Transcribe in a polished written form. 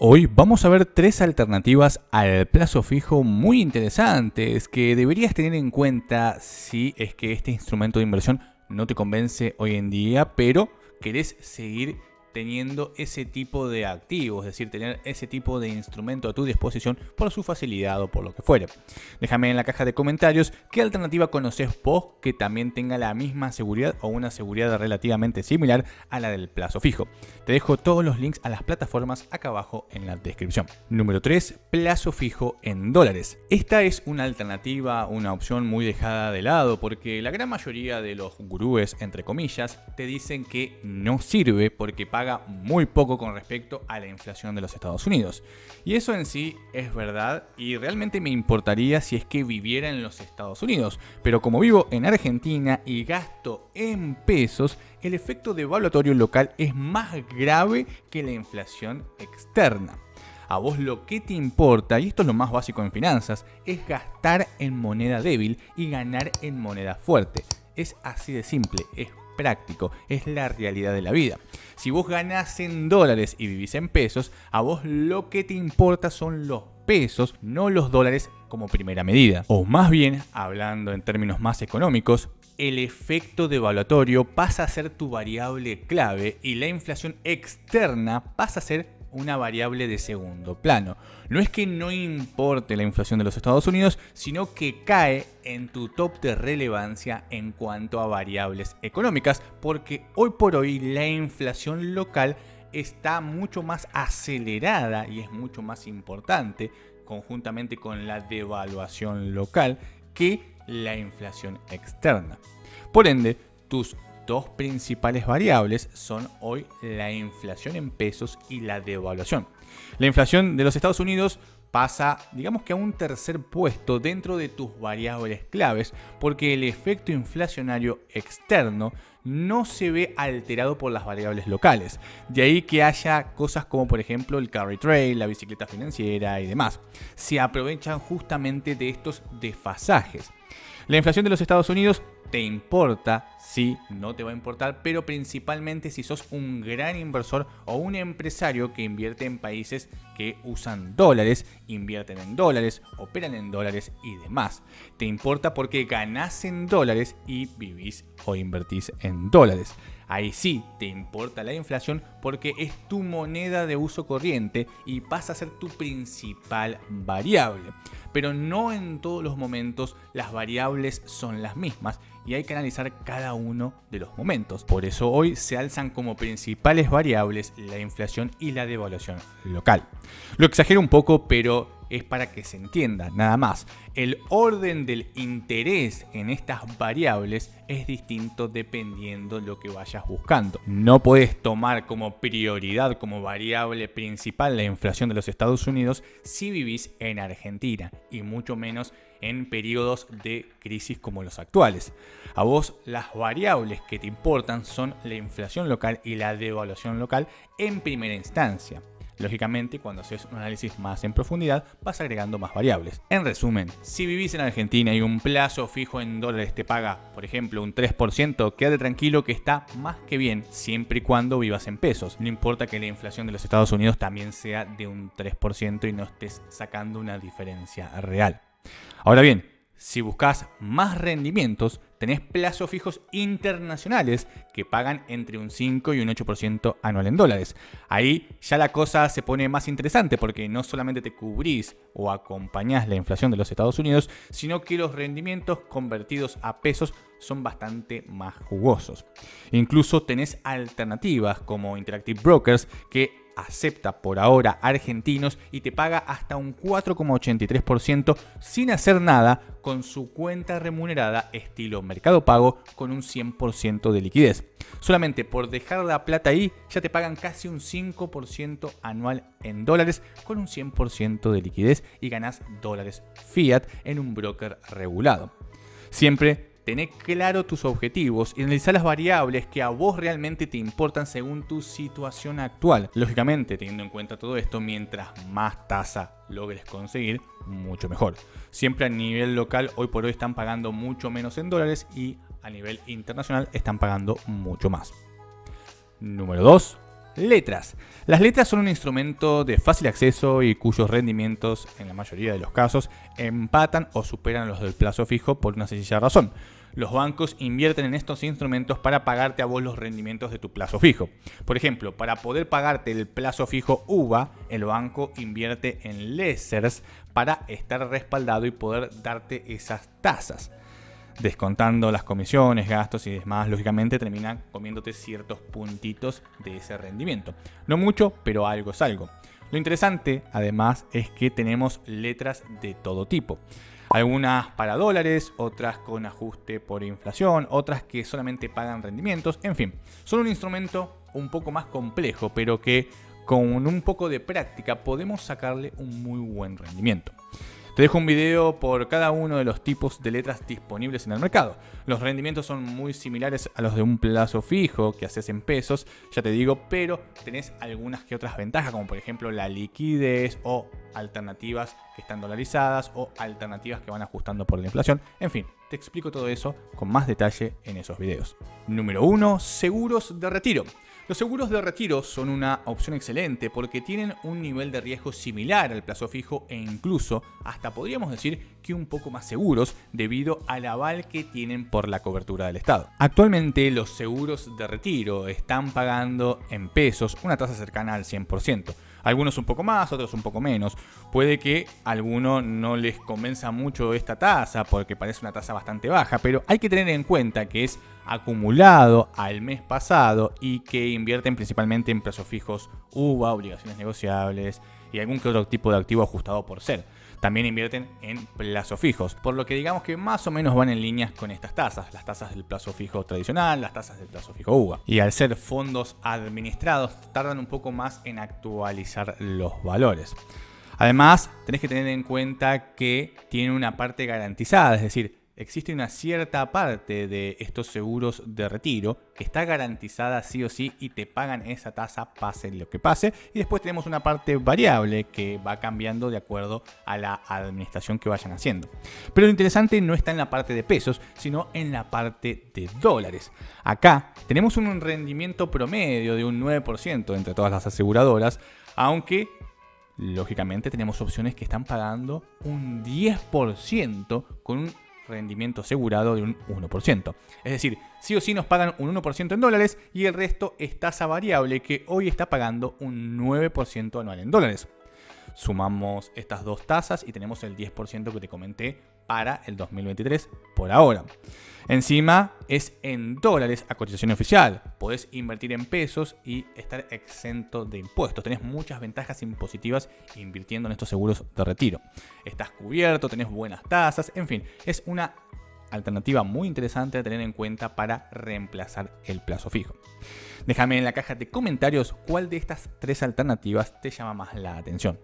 Hoy vamos a ver tres alternativas al plazo fijo muy interesantes que deberías tener en cuenta si es que este instrumento de inversión no te convence hoy en día, pero querés seguir teniendo ese tipo de activos, es decir, tener ese tipo de instrumento a tu disposición por su facilidad o por lo que fuere. Déjame en la caja de comentarios qué alternativa conoces vos que también tenga la misma seguridad o una seguridad relativamente similar a la del plazo fijo. Te dejo todos los links a las plataformas acá abajo en la descripción. Número 3. Plazo fijo en dólares. Esta es una alternativa, una opción muy dejada de lado porque la gran mayoría de los gurúes, entre comillas, te dicen que no sirve porque paga muy poco con respecto a la inflación de los Estados Unidos. Y eso en sí es verdad y realmente me importaría si es que viviera en los Estados Unidos. Pero como vivo en Argentina y gasto en pesos, el efecto devaluatorio local es más grave que la inflación externa. A vos lo que te importa, y esto es lo más básico en finanzas, es gastar en moneda débil y ganar en moneda fuerte. Es así de simple, es práctico, es la realidad de la vida. Si vos ganás en dólares y vivís en pesos, a vos lo que te importa son los pesos, no los dólares como primera medida. O más bien, hablando en términos más económicos, el efecto devaluatorio pasa a ser tu variable clave y la inflación externa pasa a ser una variable de segundo plano. No es que no importe la inflación de los Estados Unidos, sino que cae en tu top de relevancia en cuanto a variables económicas, porque hoy por hoy la inflación local está mucho más acelerada y es mucho más importante, conjuntamente con la devaluación local, que la inflación externa. Por ende, tus dos principales variables son hoy la inflación en pesos y la devaluación. La inflación de los Estados Unidos pasa, digamos que a un tercer puesto dentro de tus variables claves porque el efecto inflacionario externo no se ve alterado por las variables locales. De ahí que haya cosas como por ejemplo el carry trade, la bicicleta financiera y demás. Se aprovechan justamente de estos desfasajes. La inflación de los Estados Unidos te importa, sí, no te va a importar, pero principalmente si sos un gran inversor o un empresario que invierte en países que usan dólares, invierten en dólares, operan en dólares y demás. Te importa porque ganás en dólares y vivís o invertís en dólares. Ahí sí te importa la inflación porque es tu moneda de uso corriente y pasa a ser tu principal variable. Pero no en todos los momentos las variables son las mismas y hay que analizar cada uno de los momentos. Por eso hoy se alzan como principales variables la inflación y la devaluación local. Lo exagero un poco, pero es para que se entienda, nada más. El orden del interés en estas variables es distinto dependiendo de lo que vayas buscando. No puedes tomar como prioridad, como variable principal la inflación de los Estados Unidos si vivís en Argentina y mucho menos en periodos de crisis como los actuales. A vos las variables que te importan son la inflación local y la devaluación local en primera instancia. Lógicamente, cuando haces un análisis más en profundidad, vas agregando más variables. En resumen, si vivís en Argentina y un plazo fijo en dólares te paga, por ejemplo, un 3%, quédate tranquilo que está más que bien, siempre y cuando vivas en pesos. No importa que la inflación de los Estados Unidos también sea de un 3% y no estés sacando una diferencia real. Ahora bien, si buscas más rendimientos, tenés plazos fijos internacionales que pagan entre un 5 y un 8% anual en dólares. Ahí ya la cosa se pone más interesante porque no solamente te cubrís o acompañás la inflación de los Estados Unidos, sino que los rendimientos convertidos a pesos son bastante más jugosos. Incluso tenés alternativas como Interactive Brokers que acepta por ahora argentinos y te paga hasta un 4,83% sin hacer nada con su cuenta remunerada estilo Mercado Pago con un 100% de liquidez. Solamente por dejar la plata ahí ya te pagan casi un 5% anual en dólares con un 100% de liquidez y ganás dólares fiat en un broker regulado. Siempre tené claro tus objetivos y analizar las variables que a vos realmente te importan según tu situación actual. Lógicamente, teniendo en cuenta todo esto, mientras más tasa logres conseguir, mucho mejor. Siempre a nivel local, hoy por hoy están pagando mucho menos en dólares y a nivel internacional están pagando mucho más. Número 2. Letras. Las letras son un instrumento de fácil acceso y cuyos rendimientos, en la mayoría de los casos, empatan o superan los del plazo fijo por una sencilla razón. Los bancos invierten en estos instrumentos para pagarte a vos los rendimientos de tu plazo fijo. Por ejemplo, para poder pagarte el plazo fijo UVA, el banco invierte en lessers para estar respaldado y poder darte esas tasas. Descontando las comisiones, gastos y demás, lógicamente terminan comiéndote ciertos puntitos de ese rendimiento. No mucho, pero algo es algo. Lo interesante, además, es que tenemos letras de todo tipo. Algunas para dólares, otras con ajuste por inflación, otras que solamente pagan rendimientos, en fin. Son un instrumento un poco más complejo, pero que con un poco de práctica podemos sacarle un muy buen rendimiento. Te dejo un video por cada uno de los tipos de letras disponibles en el mercado. Los rendimientos son muy similares a los de un plazo fijo que haces en pesos, ya te digo, pero tenés algunas que otras ventajas, como por ejemplo la liquidez o alternativas que están dolarizadas o alternativas que van ajustando por la inflación. En fin, te explico todo eso con más detalle en esos videos. Número 1. Seguros de retiro. Los seguros de retiro son una opción excelente porque tienen un nivel de riesgo similar al plazo fijo e incluso hasta podríamos decir que un poco más seguros debido al aval que tienen por la cobertura del Estado. Actualmente los seguros de retiro están pagando en pesos una tasa cercana al 100%. Algunos un poco más, otros un poco menos. Puede que a alguno no les convenza mucho esta tasa porque parece una tasa bastante baja, pero hay que tener en cuenta que es acumulado al mes pasado y que invierten principalmente en plazos fijos UVA, obligaciones negociables y algún que otro tipo de activo ajustado por ser. También invierten en plazos fijos, por lo que digamos que más o menos van en líneas con estas tasas, las tasas del plazo fijo tradicional, las tasas del plazo fijo UVA. Y al ser fondos administrados, tardan un poco más en actualizar los valores. Además, tenés que tener en cuenta que tienen una parte garantizada, es decir, existe una cierta parte de estos seguros de retiro que está garantizada sí o sí y te pagan esa tasa pase lo que pase. Y después tenemos una parte variable que va cambiando de acuerdo a la administración que vayan haciendo. Pero lo interesante no está en la parte de pesos, sino en la parte de dólares. Acá tenemos un rendimiento promedio de un 9% entre todas las aseguradoras, aunque lógicamente tenemos opciones que están pagando un 10% con un rendimiento asegurado de un 1%. Es decir, sí o sí nos pagan un 1% en dólares y el resto es tasa variable que hoy está pagando un 9% anual en dólares. Sumamos estas dos tasas y tenemos el 10% que te comenté para el 2023 por ahora. Encima es en dólares a cotización oficial. Podés invertir en pesos y estar exento de impuestos. Tenés muchas ventajas impositivas invirtiendo en estos seguros de retiro. Estás cubierto, tenés buenas tasas, en fin, es una alternativa muy interesante a tener en cuenta para reemplazar el plazo fijo. Déjame en la caja de comentarios cuál de estas tres alternativas te llama más la atención.